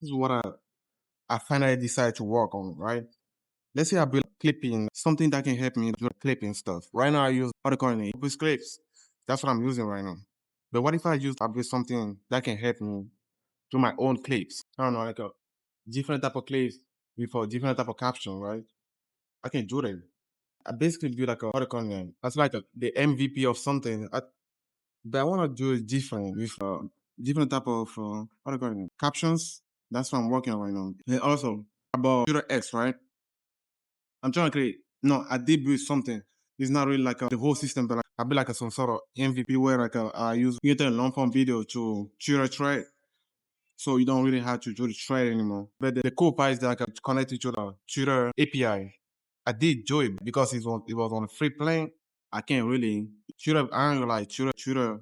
This is what I finally decided to work on, right? Let's say I build clipping, something that can help me do clipping stuff. Right now I use what they call it, Opus Clips. That's what I'm using right now. But what if I build something that can help me do my own clips? I don't know, like a different type of clips with a different type of caption, right? I can do that. I basically do like a what they call it, that's like the MVP of something. But I want to do it different with different type of what do you call it? Captions. That's what I'm working on right now. And also about Twitter X, right? I'm trying to create. No, I did build something. It's not really like the whole system, but like, I build like some sort of MVP where like I use create a long form video to Twitter thread, so you don't really have to do the thread anymore. But the cool part is that I can connect it to the Twitter API. I did do it because it was on a free plan. I can't really Twitter. I ain't gonna lie, Twitter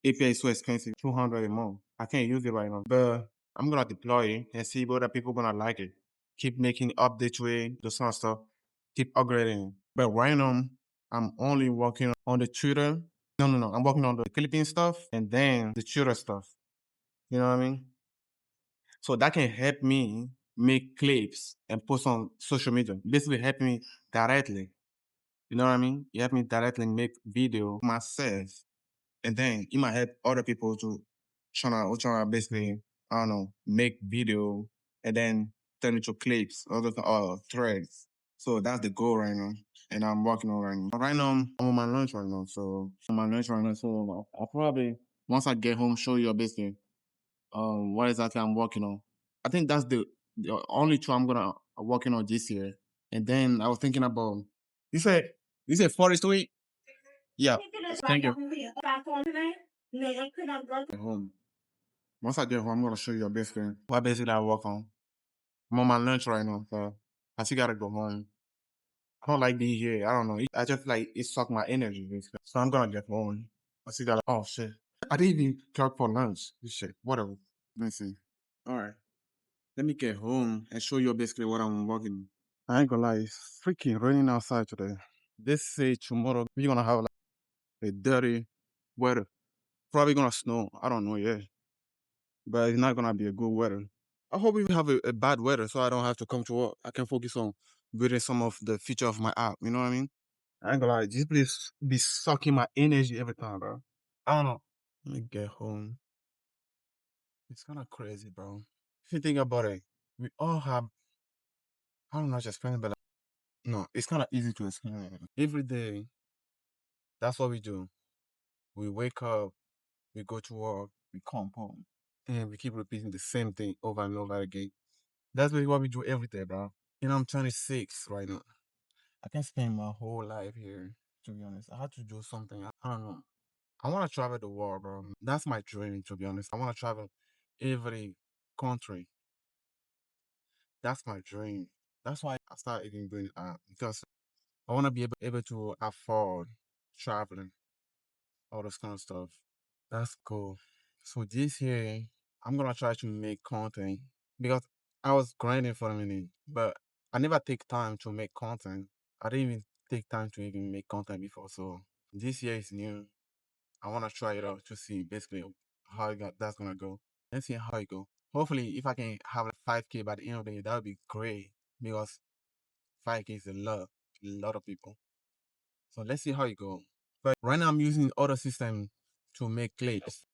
API is so expensive, 200 a month. I can't use it right now, but I'm gonna deploy it and see whether people gonna like it. Keep making updates to it, those kind of stuff. Keep upgrading. But right now, I'm only working on the Twitter. No. I'm working on the Philippine stuff and then the Twitter stuff. You know what I mean? So that can help me make clips and post on social media. Basically, help me directly. You know what I mean? You help me directly make video myself, and then it might help other people to trying to basically, I don't know, make video and then turn into clips or threads. So that's the goal right now. And I'm working on right now. Right now, I'm on my lunch right now. So I'll probably once I get home show you basically what exactly I'm working on. I think that's the only two I'm gonna working on this year. And then I was thinking about you said you said forest week? Yeah. Thank you. At home. Once I get home, I'm gonna show you basically what basically I work on. I'm on my lunch right now, so I still gotta go home. I don't like being here. I don't know. I just like it sucked my energy basically. So I'm gonna get home. I still gotta oh shit. I didn't even talk for lunch. This shit. Whatever. Let me see. Alright. Let me get home and show you basically what I'm working. I ain't gonna lie, it's freaking raining outside today. They say tomorrow we're gonna have like a dirty weather. Probably gonna snow. I don't know yet. But it's not gonna be a good weather. I hope we have a bad weather so I don't have to come to work. I can focus on building some of the feature of my app. You know what I mean? I ain't gonna lie, this place be sucking my energy every time, bro. I don't know. Let me get home. It's kind of crazy, bro. If you think about it, we all have, I don't know, just explain it, but like, no, it's kind of easy to explain. Every day, that's what we do. We wake up, we go to work, we come home, and we keep repeating the same thing over and over again. That's really what we do every day, bro. You know, I'm 26 right now. I can spend my whole life here, to be honest. I had to do something. I don't know. I want to travel the world, bro. That's my dream, to be honest. I want to travel every country. That's my dream. That's why I started even doing art because I want to be able to afford traveling, all this kind of stuff. That's cool. So this year, I'm gonna try to make content because I was grinding for a minute, but I never take time to make content. I didn't even take time to even make content before. So this year is new. I wanna try it out to see basically how that's gonna go. Let's see how it go. Hopefully, if I can have like 5K by the end of the year, that would be great because 5K is a lot of people. So let's see how it go. But right now, I'm using other system to make clips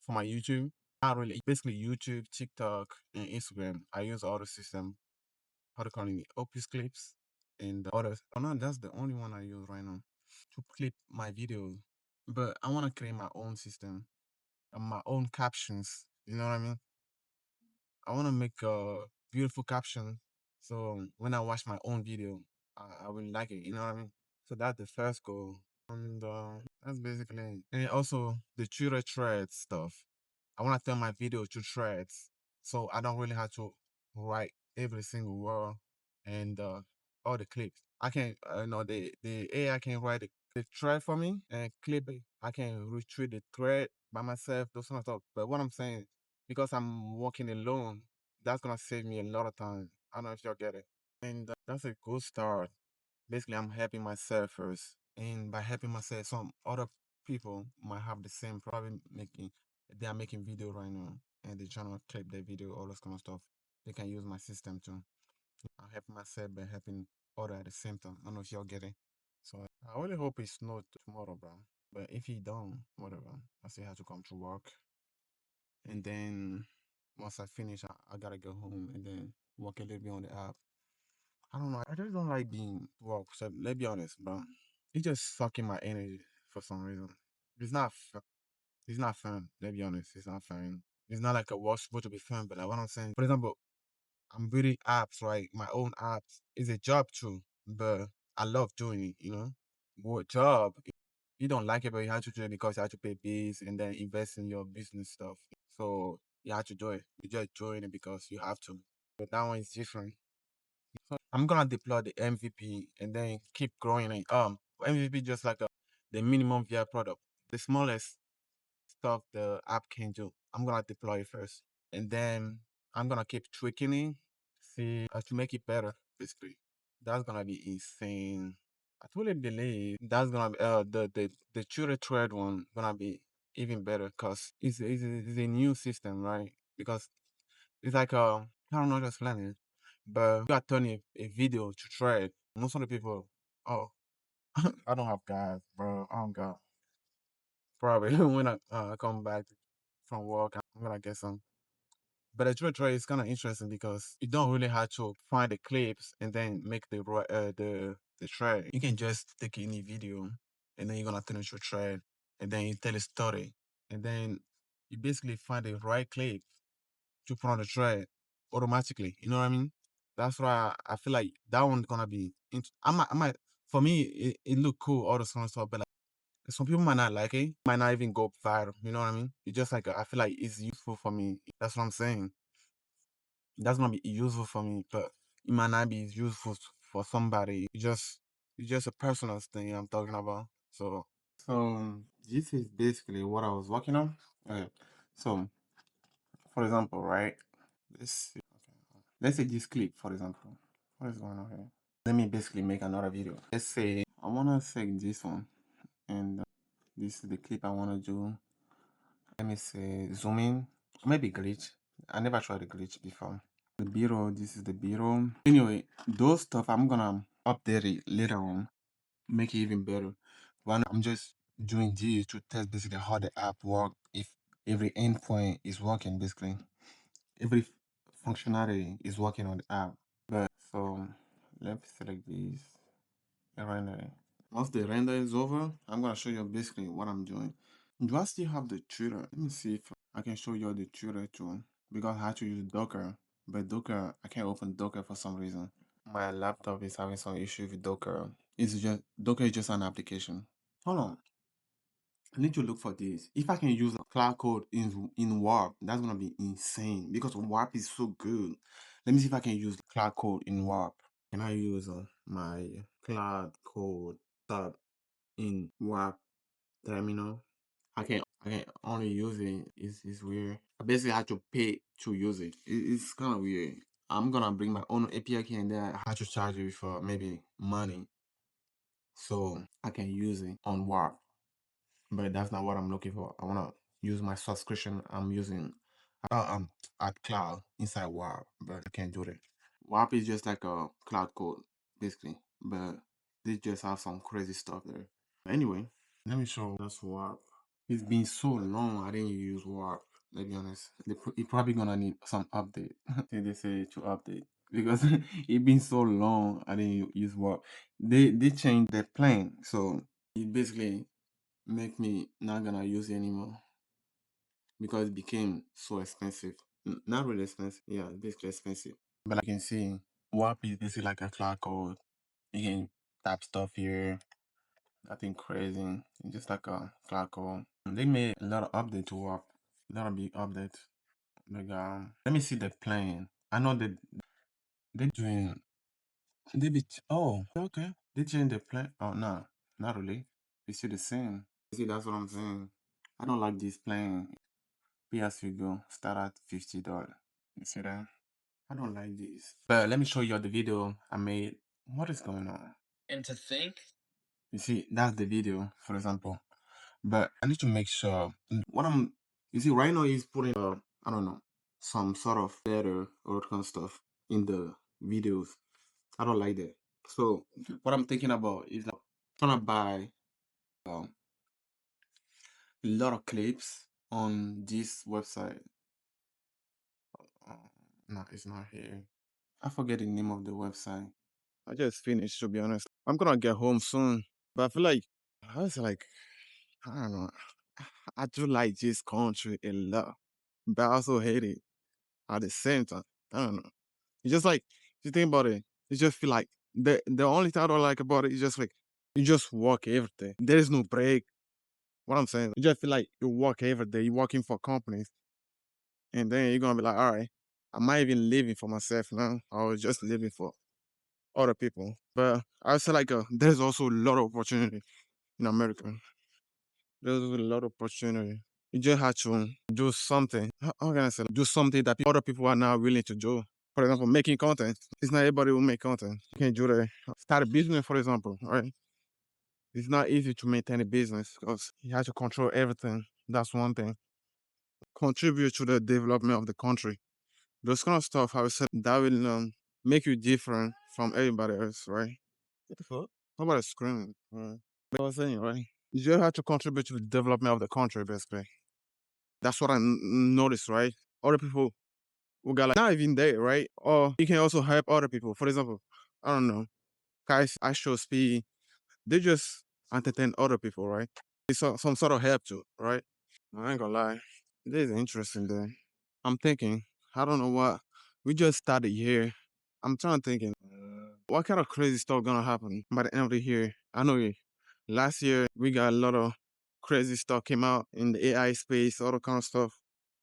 for my YouTube. Not really. Basically, YouTube, TikTok, and Instagram. I use all the system. How to call it? Opus Clips and the others. Oh no, that's the only one I use right now to clip my videos. But I want to create my own system and my own captions. You know what I mean? I want to make a beautiful caption. So when I watch my own video, I will like it. You know what I mean? So that's the first goal. And that's basically it. And also the Twitter thread stuff. I want to turn my video to threads, so I don't really have to write every single word and all the clips. I can, the AI can write the thread for me and clip it. I can retrieve the thread by myself, those kind of stuff. But what I'm saying, because I'm working alone, that's gonna save me a lot of time. I don't know if y'all get it. And that's a good start. Basically, I'm helping myself first, and by helping myself, some other people might have the same problem making They are making video right now, and they're trying to clip their video, all this kind of stuff. They can use my system too. I'm helping myself by helping other at the same time. I don't know if y'all get it. So I really hope it's not tomorrow, bro. But if he don't, whatever. I still have to come to work. And then once I finish, I gotta go home and then work a little bit on the app. I don't know. I just don't like being work. So let's be honest, bro. It's just sucking my energy for some reason. It's not. It's not fun. Let's be honest. It's not fun. It's not like a work supposed to be fun. But like what I'm saying, for example, I'm building apps, right? My own apps is a job too, but I love doing it. What job? You don't like it, but you have to do it because you have to pay bills and then invest in your business stuff. So you have to do it. You just join it because you have to. But that one is different. So I'm gonna deploy the MVP and then keep growing it. MVP just like the minimum viable product, the smallest stuff the app can do. I'm gonna deploy it first, and then I'm gonna keep tweaking it, see to make it better. Basically, that's gonna be insane. I truly believe that's gonna be the tutor thread one gonna be even better because it's a new system, right? Because it's like I don't know how to explain it, but you are turning a video to thread. Most of the people, oh, I don't have guys, bro. I don't got. Probably when I come back from work, I'm gonna get some. But the truth is kind of interesting because you don't really have to find the clips and then make the thread. You can just take any video and then you're gonna turn it to a thread and then you tell a story and then you basically find the right clip to put on the thread automatically. You know what I mean? That's why I feel like that one's gonna be. I might. For me, it look cool, all the sort of stuff, but like some people might not like it, might not even go viral. You know what I mean? It's just like I feel like it's useful for me. That's what I'm saying. That's gonna be useful for me, but it might not be useful for somebody. It's just a personal thing I'm talking about. So this is basically what I was working on. Okay. So for example, right? Let's see. Okay. Let's say this clip, for example. What is going on here? Let me basically make another video. Let's say I wanna take this one, and this is the clip I wanna do. Let me say zoom in, maybe glitch. I never tried the glitch before. The B-roll, this is the B-roll. Anyway, those stuff I'm gonna update it later on, make it even better. One, I'm just doing this to test basically how the app work, if every endpoint is working basically. Every functionality is working on the app. But so let's select this render. Once the render is over, I'm gonna show you basically what I'm doing. Do I still have the tutor? Let me see if I can show you the tutor too. Because I had to use Docker. But Docker, I can't open Docker for some reason. My laptop is having some issue with Docker. Docker is just an application. Hold on. I need to look for this. If I can use cloud code in Warp, that's gonna be insane because Warp is so good. Let me see if I can use cloud code in Warp. Can I use my cloud code tab in Warp terminal? I can only use it. It's weird. I basically had to pay to use it. It's kind of weird. I'm gonna bring my own API key and then I have to charge you for maybe money so I can use it on Warp. But that's not what I'm looking for. I wanna use my subscription I'm using at cloud inside Warp, but I can't do that. Warp is just like a cloud code basically, but they just have some crazy stuff there. Anyway, let me show that's Warp. It's been so long I didn't use Warp. Let's be honest. It probably gonna need some update. They say to update because it been so long I didn't use Warp. They changed their plan, so it basically make me not gonna use it anymore because it became so expensive. Not really expensive, yeah, it's basically expensive. But like you can see, Warp is basically like a cloud code. You can tap stuff here, nothing crazy. It's just like a cloud code. They made a lot of updates to Warp, a lot of big updates. Like let me see the plan. I know that they doing oh okay. They changed the plan. Oh no, not really. It's still the same. You see, that's what I'm saying. I don't like this plan. Pay as you go. Start at $50. You see that? I don't like this. But let me show you the video I made. What is going on? And to think. You see, that's the video, for example. But I need to make sure what I'm You see, right now he's putting I don't know, some sort of letter or kind of stuff in the videos. I don't like that. So what I'm thinking about is like trying to buy um, a lot of clips on this website. Uh, no, it's not here. I forget the name of the website. I just finished, to be honest. I'm gonna get home soon, but I feel like I was like, I don't know. I do like this country a lot, but I also hate it at the same time. I don't know. It's just like if you think about it, you just feel like the only thing I don't like about it is just like you just work every day. There is no break. What I'm saying, you just feel like you work every day. You're working for companies, and then you're gonna be like, all right, am I even living for myself now, or just living for other people? But I feel like there's also a lot of opportunity in America. There's a lot of opportunity. You just have to do something. How can I say? Do something that other people are now willing to do. For example, making content. It's not everybody who make content. You can do that. Start a business, for example, right? It's not easy to maintain a business because you have to control everything. That's one thing. Contribute to the development of the country. Those kind of stuff, I would say, that will make you different from everybody else, right? What the fuck? Somebody screaming. Right? But I was saying, right? You just have to contribute to the development of the country, basically. That's what I noticed, right? Other people who got like not even there, right? Or you can also help other people. For example, I don't know, guys, I show speed. They just entertain other people, right? It's some sort of help too, right? I ain't gonna lie. This is interesting there. I'm thinking, I don't know what we just started here. I'm trying to thinking what kind of crazy stuff gonna happen by the end of the year. I know last year we got a lot of crazy stuff came out in the AI space, all the kind of stuff.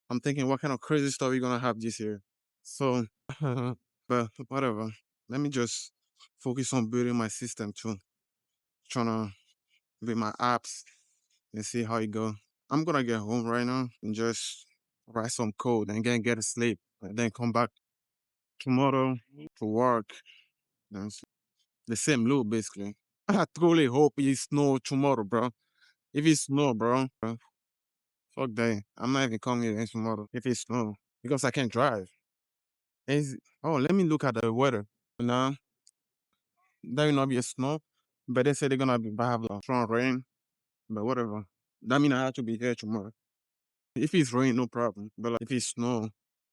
I'm thinking what kind of crazy stuff we gonna have this year. So, but whatever. Let me just focus on building my system too. Trying to build my apps and see how it go. I'm gonna get home right now and just write some code and then get to sleep and then come back tomorrow to work. And the same loop basically. I truly hope it snow tomorrow, bro. If it snow, bro, fuck that. I'm not even coming here tomorrow if it snow because I can't drive. Oh, let me look at the weather. Now, there will not be a snow, but they say they're gonna have like strong rain, but whatever. That means I have to be here tomorrow. If it's rain, no problem. But like, if it's snow,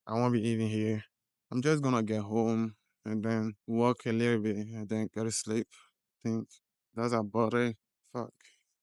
I won't be even here. I'm just gonna get home and then walk a little bit and then go to sleep. Think that's about it. Fuck.